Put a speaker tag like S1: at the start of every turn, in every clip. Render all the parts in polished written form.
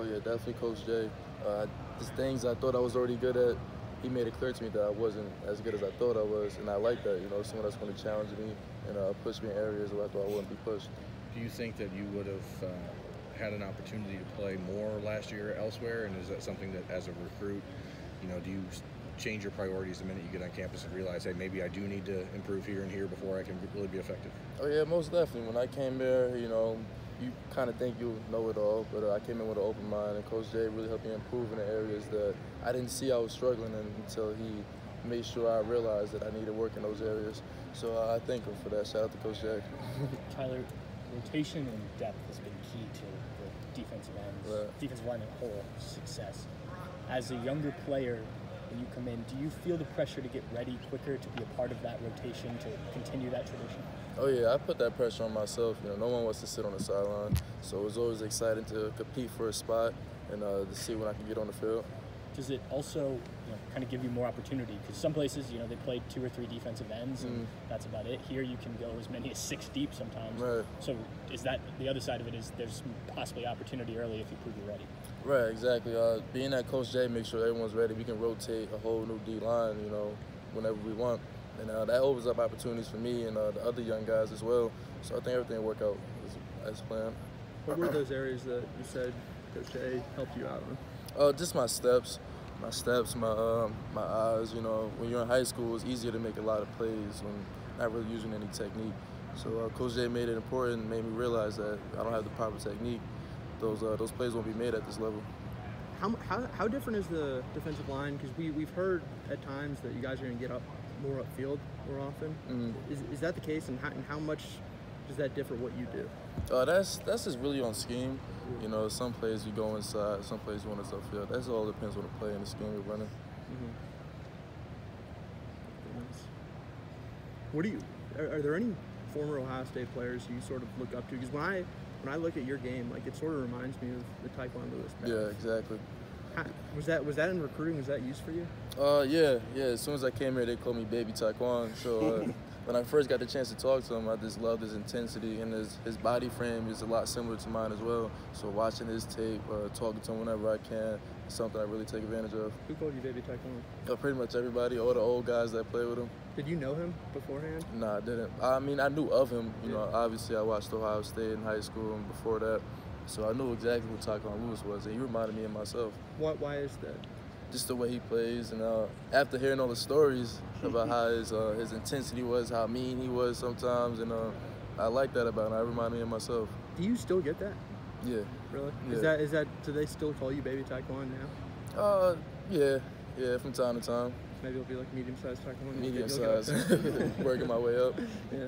S1: Oh yeah, definitely Coach Jay. Just things I thought I was already good at, he made it clear to me that I wasn't as good as I thought I was, and I like that. You know, someone that's going to challenge me and push me in areas where I thought I wouldn't be pushed.
S2: Do you think that you would have had an opportunity to play more last year elsewhere? And is that something that, as a recruit, do you change your priorities the minute you get on campus and realize, hey, maybe I do need to improve here and here before I can really be effective?
S1: Oh yeah, most definitely. When I came here, you kind of think you'll know it all, but I came in with an open mind, and Coach Jay really helped me improve in the areas that I didn't see I was struggling in until he made sure I realized that I needed work in those areas. So I thank him for that. Shout out to Coach Jay.
S3: Tyler, rotation and depth has been key to the defensive line as a whole success. As a younger player, when you come in, do you feel the pressure to get ready quicker, to be a part of that rotation, to continue that tradition?
S1: Oh yeah, I put that pressure on myself. No one wants to sit on the sideline, so it was always exciting to compete for a spot and to see when I can get on the field.
S3: Does it also kind of give you more opportunity? Because some places, they play 2 or 3 defensive ends, and that's about it. Here you can go as many as 6 deep sometimes.
S1: Right.
S3: So is that the other side of it? Is there's possibly opportunity early if you prove you're ready?
S1: Right, exactly. Being that Coach Jay makes sure everyone's ready. We can rotate a whole new D-line, whenever we want. And that opens up opportunities for me and the other young guys as well. So I think everything will work out as planned.
S4: What were those areas that you said Coach Jay helped you out on?
S1: Just my steps, my eyes. When you're in high school, it's easier to make a lot of plays when not really using any technique. So Coach Jay made it important, made me realize that I don't have the proper technique. Those plays won't be made at this level.
S4: How different is the defensive line? Because we've heard at times that you guys are going to get up more upfield more often. Is that the case, and how much does that differ what you do?
S1: That's just really on scheme. Some plays you go inside, some plays you want us upfield. That's all depends on the play and the scheme we're running.
S4: What are there any former Ohio State players you sort of look up to? Because when I look at your game, it sort of reminds me of the Tyquan Lewis path.
S1: Yeah, exactly.
S4: Was that in recruiting? Was that used for you?
S1: Yeah. As soon as I came here, they called me Baby Tyquan. So when I first got the chance to talk to him, I just loved his intensity, and his body frame is a lot similar to mine as well. So watching his tape, talking to him whenever I can, is something I really take advantage of.
S4: Who called you Baby Tyquan?
S1: Pretty much everybody, all the old guys that play with him.
S4: Did you know him beforehand?
S1: No, I didn't. I mean, I knew of him. Obviously I watched Ohio State in high school and before that. So I knew exactly who Tyquan Lewis was, and he reminded me of myself.
S4: Why is that?
S1: Just the way he plays, and after hearing all the stories about how his intensity was, how mean he was sometimes, and I like that about him. I remind me of myself.
S4: Do you still get that?
S1: Yeah.
S4: Really?
S1: Yeah.
S4: Is that? Do they still call you Baby Tyquan now?
S1: Yeah, from time to time.
S4: Maybe it'll be like medium-sized Tyquan.
S1: Medium-sized, working my way up.
S4: Yeah.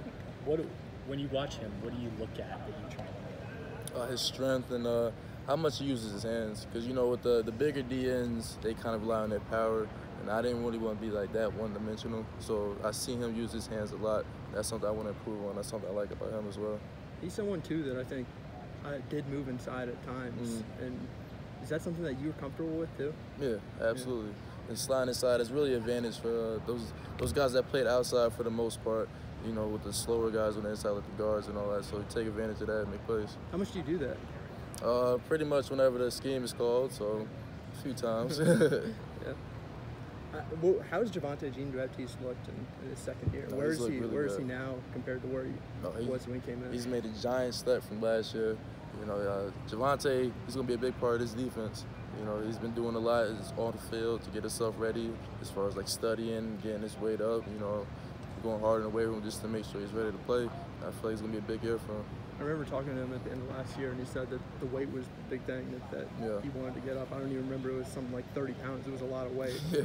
S3: When you watch him, what do you look at that you try to learn?
S1: His strength and how much he uses his hands. Because, with the bigger DNs, they kind of rely on their power. And I didn't really want to be like that one-dimensional. So I see him use his hands a lot. That's something I want to improve on. That's something I like about him as well.
S4: He's someone, too, that I think did move inside at times. And is that something that you're comfortable with, too?
S1: Yeah, absolutely. Yeah. And sliding inside is really an advantage for those guys that played outside for the most part. With the slower guys on the inside, like the guards and all that. So you take advantage of that and make plays.
S4: How much do you do that?
S1: Pretty much whenever the scheme is called, so a few times.
S4: Yeah. How has Javonte Jean-Baptiste looked in his second year? Where is he now compared to where he was when he came in?
S1: He's made a giant step from last year. Javonte, he's going to be a big part of this defense. He's been doing a lot on the field to get himself ready as far as studying, getting his weight up, going hard in the weight room just to make sure he's ready to play. I feel like it's going to be a big year for him.
S4: I remember talking to him at the end of last year, and he said that the weight was the big thing that he wanted to get up. I don't even remember. It was something like 30 pounds. It was a lot of weight.
S1: Yeah.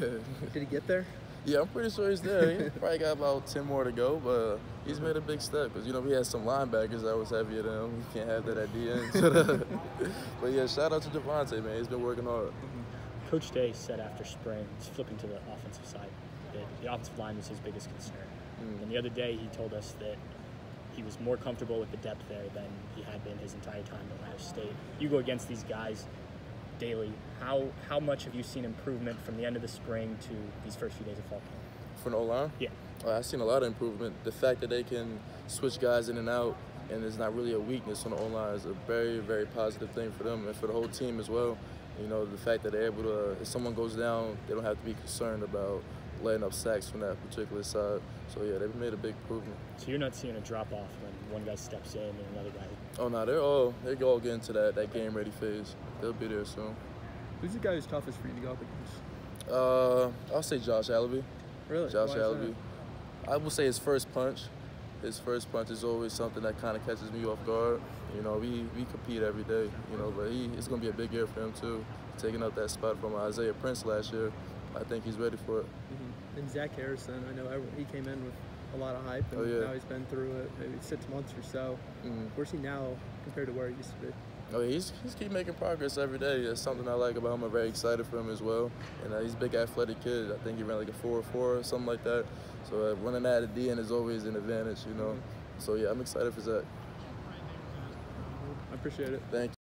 S4: Did he get there?
S1: Yeah, I'm pretty sure he's there. He probably got about 10 more to go, but he's made a big step because, we had some linebackers that was heavier than him. You can't have that at the end. But, yeah, shout out to Javonte, man. He's been working hard.
S3: Coach Day said after spring, flipping to the offensive side, that the offensive line was his biggest concern. And the other day he told us that he was more comfortable with the depth there than he had been his entire time at Ohio State. You go against these guys daily. How much have you seen improvement from the end of the spring to these first few days of fall camp?
S1: For the O-line?
S3: Yeah.
S1: I've seen a lot of improvement. The fact that they can switch guys in and out, and it's not really a weakness on the O-line. It's a very, very positive thing for them and for the whole team as well. You know, the fact that they're able to, if someone goes down, they don't have to be concerned about letting up sacks from that particular side. So yeah, they've made a big improvement.
S3: So you're not seeing a drop off when one guy steps in and another guy.
S1: Oh no, they all get into that game ready phase. They'll be there soon.
S4: Who's the guy who's toughest for you to go up against?
S1: I'll say Josh Allaby.
S4: Really?
S1: Josh
S4: Why is
S1: Allaby. I would say his first punch. His first punch is always something that kind of catches me off guard. You know, we compete every day, you know, but it's going to be a big year for him too. Taking up that spot from Isaiah Prince last year, I think he's ready for it.
S4: Mm-hmm. And Zach Harrison, I know he came in with a lot of hype, and now he's been through it maybe 6 months or so.
S1: Mm-hmm.
S4: Where's he now compared to where he used to be?
S1: Oh, he's keep making progress every day. That's something I like about him. I'm very excited for him as well. And he's a big athletic kid. I think he ran like a 4.4 or something like that. So running that at the end is always an advantage, you know. So yeah, I'm excited for Zach.
S4: I appreciate it.
S1: Thank you.